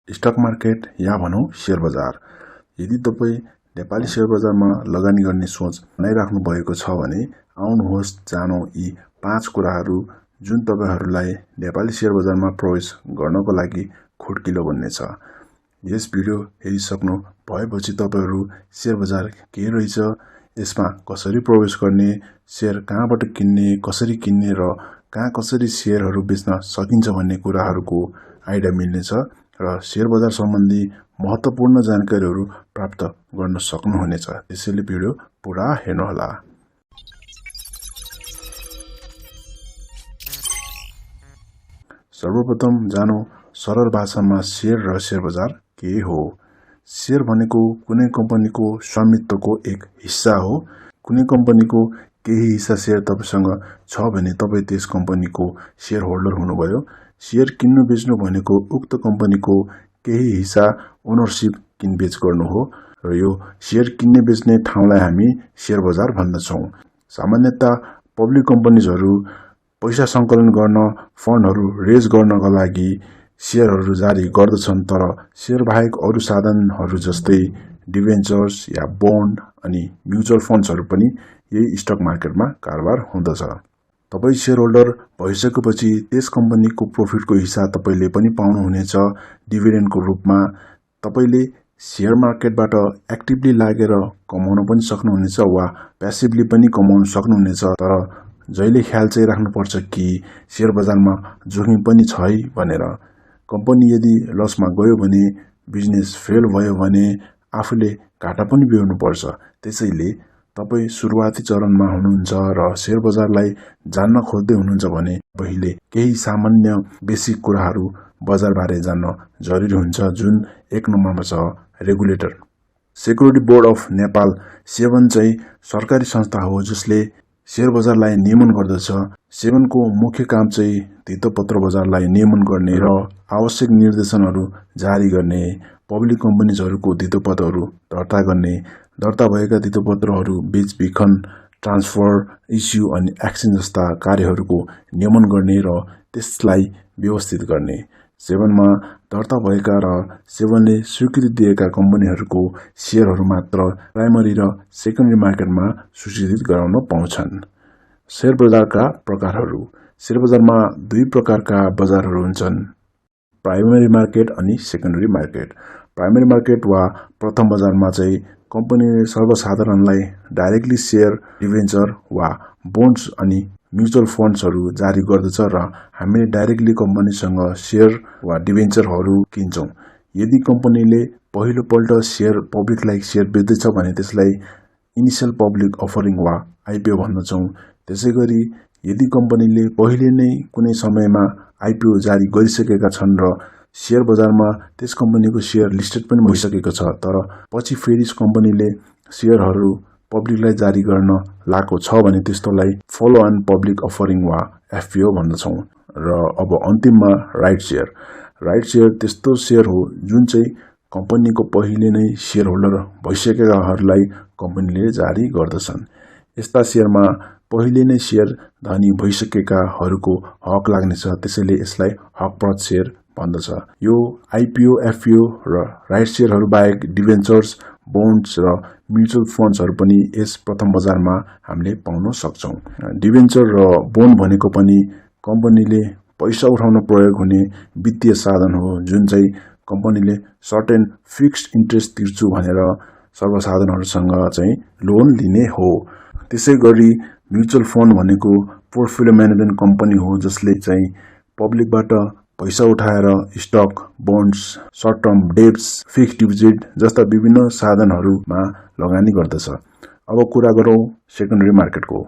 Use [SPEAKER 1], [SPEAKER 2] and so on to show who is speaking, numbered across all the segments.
[SPEAKER 1] Stock market या भनौं share बजार। यदि तपाई नेपाली शेयर बजारमा लगानी गर्ने सोच बनाइराख्नु भएको छ भने आउनुहोस् जानौं यी 5 कुराहरू जुन तपाईहरुलाई नेपाली शेयर बजारमा प्रवेश गर्नको लागि खुड्किलो बन्नेछ। यस भिडियो हेरिसक्नु भएपछि तपाईहरु शेयर बजार के रहेछ, यसमा कसरी प्रवेश गर्ने, शेयर कहाँबाट किन्ने, कसरी किन्ने र कहाँ कसरी शेयरहरू बेच्न सकिन्छ भन्ने कुराहरूको आइडिया मिल्नेछ र शेयर बजार सम्बन्धी महत्त्वपूर्ण जानकारीहरू प्राप्त गर्न सक्नुहुनेछ। त्यसैले भिडियो पुरा हेर्नुहोला। सर्वप्रथम जानौं सरल भाषामा शेयर र शेयर बजार के हो। शेयर भनेको कुनै कम्पनीको स्वामित्वको एक हिस्सा हो। कुनै कम्पनीको केही हिस्सा शेयर तपाईसँग छ भने तपाई त्यस कम्पनीको शेयर होल्डर हुनुभयो। शेयर किन्नु बेच्नु भनेको उक्त कम्पनीको केही हिस्सा ओनरशिप किनबेच गर्नु हो र यो शेयर किन्ने बेच्ने ठाउँलाई हामी शेयर बजार भन्दछौं। सामान्यतया पब्लिक कम्पनीजहरू पैसा सङ्कलन गर्न, फन्डहरू रेज गर्नका लागि शेयरहरू जारी गर्दछन्, तर शेयर बाहेक अरु साधनहरू जस्तै डिभेन्चर्स या बोन्ड अनि म्युचुअल फन्ड्सहरू पनि यही स्टक मार्केटमा कारोबार हुँदछ। तपाई शेयर होल्डर भइसकेपछि त्यस कम्पनीको प्रॉफिटको हिस्सा तपाईले पनि पाउनुहुनेछ डिभिडेन्डको रूपमा। तपाईले शेयर मार्केटबाट एक्टिभली लागेर कमाउन पनि सक्नुहुनेछ वा प्यासिभली पनि कमाउन सक्नुहुनेछ, तर जहिले ख्याल चाहिँ राख्नुपर्छ कि शेयर बजारमा जोखिम पनि छ है भनेर। कम्पनी यदि लसमा गयो भने, बिजनेस फेल भयो भने आफूले घाटा पनि बेहोर्नु पर्छ। त्यसैले तपाई सुरुवाती चरणमा हुनुहुन्छ र शेयर बजारलाई जान्न खोज्दै हुनुहुन्छ भने पहिले केही सामान्य बेसिक कुराहरू बजारबारे जान्न जरुरी हुन्छ, जुन एक नम्बरमा छ regulator. Security board of Nepal 7 चाहिँ सरकारी संस्था हो जसले शेयर बजारलाई नियमन गर्दछ। 7 को मुख्य काम चाहिँ धितोपत्र बजारलाई नियमन गर्ने र आवश्यक निर्देशनहरू जारी गर्ने, पब्लिक कम्पनीजहरूको धितोपत्रहरू दर्ता गर्ने, दर्ता भएका धितोपत्रहरू बेचबिखन, ट्रान्सफर, इस्यु अनि एक्सचेन्ज जस्ता कार्यहरूको नियमन गर्ने र त्यसलाई व्यवस्थित गर्ने। 7 मा दर्ता भएका र 7 ले स्वीकृति दिएका कम्पनीहरूको शेयरहरू मात्र प्राइमरी र सेकेन्डरी मार्केटमा सूचीकृत गराउन पाउँछन्। शेयर बजारका प्रकारहरू। शेयर बजारमा 2 प्रकारका बजारहरू हुन्छन्, प्राइमरी मार्केट अनि सेकेन्डरी मार्केट। प्राइमरी मार्केट वा प्रथम बजारमा चाहिँ कम्पनीले सर्वसाधारणलाई डाइरेक्टली शेयर, डिभेन्चर वा बोन्ड्स अनि म्युचुअल फन्ड्सहरू जारी गर्दछ र हामीले डाइरेक्टली कम्पनीसँग शेयर वा डिभेन्चरहरू किन्छौं। यदि कम्पनीले पहिलो पल्ट शेयर पब्लिकलाई शेयर बेच्दैछ भने त्यसलाई इनिशियल पब्लिक अफरिङ वा आइपीओ भन्दछौं। त्यसैगरी यदि कम्पनीले पहिले नै कुनै समयमा आइपीओ जारी गरिसकेका छन् र शेयर बजारमा त्यस कम्पनीको शेयर लिस्टेड पनि भइसकेको छ, तर पछि फेरि कम्पनीले शेयरहरू पब्लिकलाई जारी गर्न लागेको छ भने त्यस्तोलाई फलो अन पब्लिक अफरिङ वा एफपीओ भन्दछौं। र अब अन्तिममा राइट शेयर। राइट शेयर त्यस्तो शेयर हो जुन चाहिँ कम्पनीको पहिले नै शेयर होल्डर भइसकेकाहरूलाई कम्पनीले जारी गर्दछन्। यस्ता शेयरमा पहिले नै शेयर धनी भइसकेकाहरूको हक लाग्नेछ, त्यसैले यसलाई हकप्रद शेयर भन्दछ। यो आइपीओ, एफपीओ र राइट शेयरहरू बाहेक डिभेन्चर्स, बोन्ड्स र म्युचुअल फन्ड्सहरू पनि यस प्रथम बजारमा हामीले पाउन सक्छौं। डिभेन्चर र बोन्ड भनेको पनि कम्पनीले पैसा उठाउन प्रयोग हुने वित्तीय साधन हो, जुन चाहिँ कम्पनीले सर्टेन फिक्स्ड इन्ट्रेस्ट तिर्छु भनेर सर्वसाधारणहरूसँग चाहिँ लोन लिने हो। त्यसैगरी म्युचुअल फन्ड भनेको पोर्टफोलियो म्यानेजमेन्ट कम्पनी हो जसले चाहिँ पब्लिकबाट पैसा उठाएर stock, bonds, short term debts, fixed deposit जस्ता विभिन्न साधनहरूमा लगानी गर्दछ। अब कुरा गरौं सेकेन्डरी मार्केटको।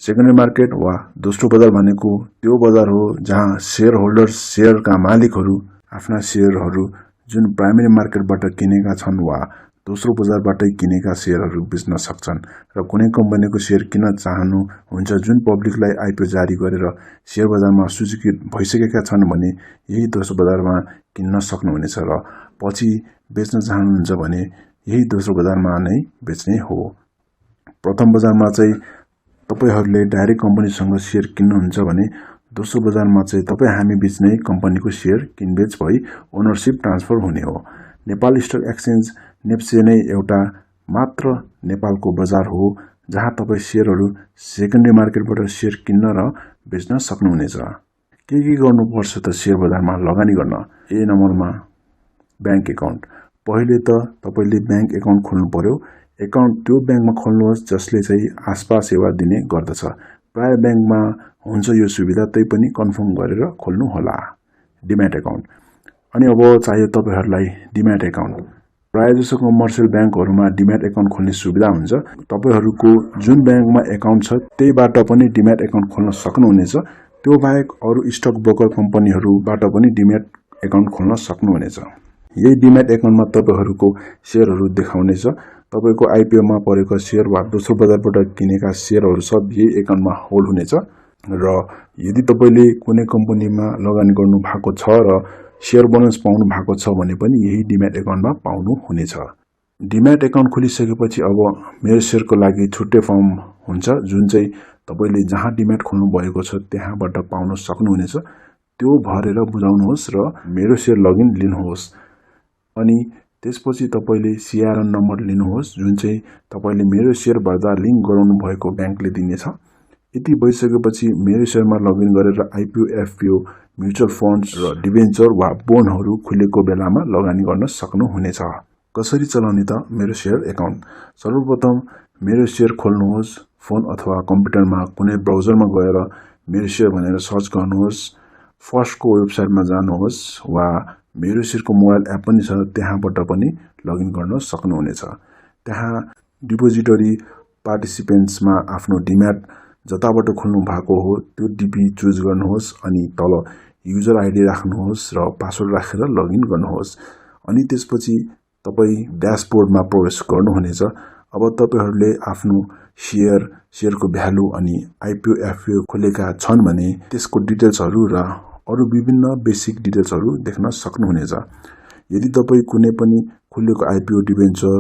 [SPEAKER 1] सेकेन्डरी मार्केट वा दोस्रो बजार भनेको त्यो बजार हो जहाँ शेयर होल्डर्स, शेयरका मालिकहरू आफ्ना शेयरहरू जुन प्राइमरी मार्केटबाट किनेका छन् वा दोस्रो बजारबाटै किनेका शेयरहरू बेच्न सक्छन् र कुनै कम्पनीको शेयर किन्न चाहनु हुन्छ जुन पब्लिकलाई आइपीओ जारी गरेर शेयर बजारमा सूचीकृत भइसकेका छन् भने यही दोस्रो बजारमा किन्न सक्नुहुनेछ र पछि बेच्न चाहनुहुन्छ भने यही दोस्रो बजारमा नै बेच्ने हो। प्रथम बजारमा चाहिँ तपाईहरुले डाइरेक्ट कम्पनीसँग शेयर किन्नुहुन्छ भने दोस्रो बजारमा चाहिँ तपाईँ हामी बीच नै कम्पनीको सेयर किनबेच भई ओनरसिप ट्रान्सफर हुने हो। नेपाल स्टक एक्सचेन्ज नेप्से नै एउटा मात्र नेपालको बजार हो जहाँ तपाईँ सेयरहरू सेकेन्डरी मार्केटबाट सेयर किन्न र बेच्न सक्नुहुनेछ। के गर्नुपर्छ त सेयर बजारमा लगानी गर्न? ए नम्बरमा ब्याङ्क एकाउन्ट। पहिले त तपाईले ब्याङ्क एकाउन्ट खोल्नु पर्यो। एकाउन्ट त्यो ब्याङ्कमा खोल्नुहोस् जसले चाहिँ आसपास सेवा दिने गर्दछ। प्राय ब्याङ्कमा हुन्छ यो सुविधा, तैपनि कन्फर्म गरेर खोल्नु होला। Demat account. अनि अब चाहियो तपाईहरुलाई डिम्याट एकाउन्ट। प्राय जसो कमर्सियल ब्याङ्कहरुमा डिम्याट एकाउन्ट खोल्ने सुविधा हुन्छ। तपाईहरुको जुन ब्याङ्कमा एकाउन्ट छ त्यहीबाट पनि डिम्याट एकाउन्ट खोल्न सक्नुहुनेछ। त्यो बाहेक अरु स्टक ब्रोकर कम्पनीहरुबाट पनि डिम्याट एकाउन्ट खोल्न सक्नुहुनेछ। यही डिम्याट एकाउन्टमा तपाईहरुको शेयरहरु देखाउनेछ। तपाईको आईपीओ मा परेको शेयर वा दोस्रो बजारबाट किनेका शेयरहरु सब यही एकाउन्टमा होल्ड हुनेछ। र यदि तपाईले कुनै कम्पनीमा लगानी गर्नु भएको छ र शेयर बोनस पाउनु भएको छ भने पनि यही डिम्याट एकाउन्टमा पाउनु हुनेछ। डिम्याट एकाउन्ट खोलिसकेपछि अब मेरोशेयरको लागि छुट्टै फर्म हुन्छ जुन चाहिँ तपाईले जहाँ डिम्याट खोल्नु भएको छ त्यहाँबाट पाउन सक्नुहुनेछ। त्यो भरेर बुझाउनुहोस् र मेरोशेयर लगइन लिनुहोस्। अनि त्यसपछि तपाईले सीआरएन नम्बर लिनुहोस् जुन चाहिँ तपाईले मेरोशेयर भर्दा लिंक गराउनु भएको ब्याङ्कले दिनेछ। यति भइसकेपछि मेरोशेयरमा लगइन गरेर आईपीओ, एफपीओ, म्युचुअल फन्ड्स र डिबेन्चर वा बोन्डहरु खुलेको बेलामा लगानी गर्न सक्नुहुनेछ। कसरी चलाउने त मेरोशेयर एकाउन्ट? सर्वप्रथम मेरोशेयर खोल्नुहोस्। फोन अथवा कम्प्युटरमा कुनै ब्राउजरमा गएर मेरोशेयर भनेर सर्च गर्नुहोस्। फर्स्टको वेबसाइटमा जानुहोस् वा मेरोशेयरको मोबाइल एप पनि छ त्यहाँबाट पनि लगइन गर्न सक्नुहुनेछ। त्यहाँ डिपोजिटरी पार्टिसिपेन्ट्समा आफ्नो डिम्याट जताबाट खोल्नु भएको हो त्यो डिपी चुज गर्नुहोस्। अनि तल युजर आईडी राख्नुहोस् र पासवर्ड राखेर लगइन गर्नुहोस्। अनि त्यसपछि तपाई ड्याशबोर्डमा प्रवेश गर्नुहुनेछ। अब तपाईहरुले आफ्नो शेयरको भ्यालु अनि आईपीओ, एफपीओ खोलेका छन् भने त्यसको डिटेल्सहरु र अरु विभिन्न बेसिक डिटेल्सहरु देख्न सक्नुहुनेछ। यदि तपाई कुनै पनि खुलेको आईपीओ, डिबेन्चर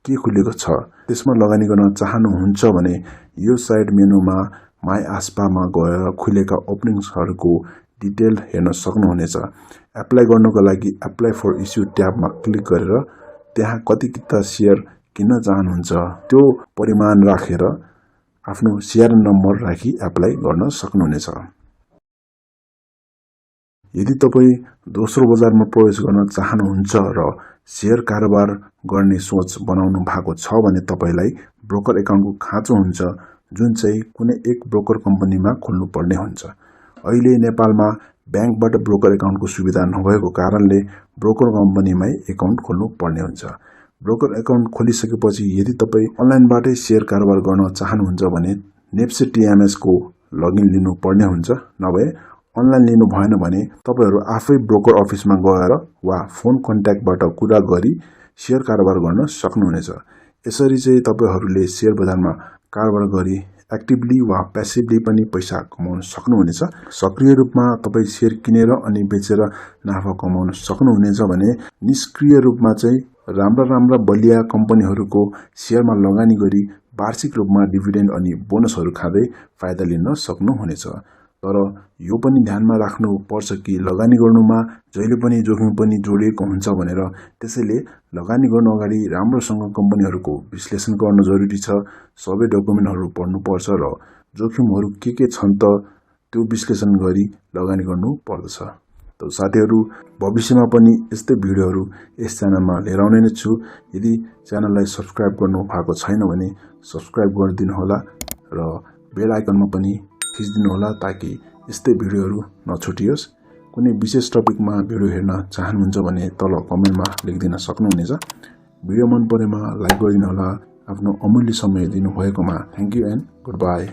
[SPEAKER 1] के खुलेको छ त्यसमा लगानी गर्न चाहनुहुन्छ भने यो साइड मेनुमा माई आस्पामा गएर खुलेका ओपनिङ्सहरुको डिटेल हेर्न सक्नुहुनेछ। एप्लाई गर्नको लागि एप्लाई फर इस्यु ट्याबमा क्लिक गरेर त्यहाँ कति किता शेयर किन्न चाहनुहुन्छ त्यो परिमाण राखेर आफ्नो सीआरएन नम्बर राखी एप्लाई गर्न सक्नुहुनेछ। यदि तपाई दोस्रो बजारमा प्रवेश गर्न चाहनुहुन्छ र शेयर कारोबार गर्ने सोच बनाउनु भएको छ भने तपाईलाई ब्रोकर एकाउन्टको खाँचो हुन्छ जुन चाहिँ कुनै एक ब्रोकर कम्पनीमा खोल्नु पर्ने हुन्छ। अहिले नेपालमा ब्याङ्कबाट ब्रोकर एकाउन्टको सुविधा नभएको कारणले ब्रोकर कम्पनीमै एकाउन्ट खोल्नु पर्ने हुन्छ। ब्रोकर एकाउन्ट खोलिसकेपछि यदि तपाई अनलाइनबाटै शेयर कारोबार गर्न चाहनुहुन्छ भने नेप्से टीएमएस को लगइन लिनु पर्ने हुन्छ। नभए अनलाइन लिनु भएन भने तपाईहरु आफै ब्रोकर अफिसमा गएर वा फोन कन्ट्याक्टबाट कुरा गरी शेयर कारोबार गर्न सक्नुहुनेछ। यसरी चाहिँ तपाईहरुले शेयर बजारमा कारोबार गरी एक्टिभली वा प्यासिभली पनि पैसा कमाउन सक्नुहुनेछ। सक्रिय रूपमा तपाई शेयर किनेर अनि बेचेर नाफा कमाउन सक्नुहुनेछ भने निष्क्रिय रूपमा चाहिँ राम्रा बलिया कम्पनीहरुको शेयरमा लगानी गरी वार्षिक रूपमा डिभिडेन्ड अनि बोनसहरु खाँदै फाइदा लिन सक्नुहुनेछ। तर यो पनि ध्यानमा राख्नु पर्छ कि लगानी गर्नुमा जहिले पनि जोखिम पनि जोडिएको हुन्छ भनेर त्यसैले लगानी गर्नु अगाडि राम्रोसँग कम्पनीहरुको विश्लेषण गर्न जरुरी छ। सबै डकुमेन्टहरु पढ्नु पर्छ र जोखिमहरु के छन् त त्यो विश्लेषण गरी लगानी गर्नु पर्दछ। त साथीहरु भविष्यमा पनि यस्तै भिडियोहरु यस च्यानलमा लिएर आउने नै छु। यदि च्यानललाई सब्स्क्राइब गर्नु भएको छैन भने सब्स्क्राइब गरिदिनु होला र बेल आइकनमा पनि थिच्दिनु होला ताकि यस्तै भिडियोहरु नछुटियोस्। कुनै विशेष टपिकमा भिडियो हेर्न चाहनुहुन्छ भने तल कमेन्टमा लेखिदिन सक्नुहुनेछ। भिडियो मन परेमा लाइक गरिदिनु होला। आफ्नो अमूल्य समय दिनुभएकोमा thank you and good by.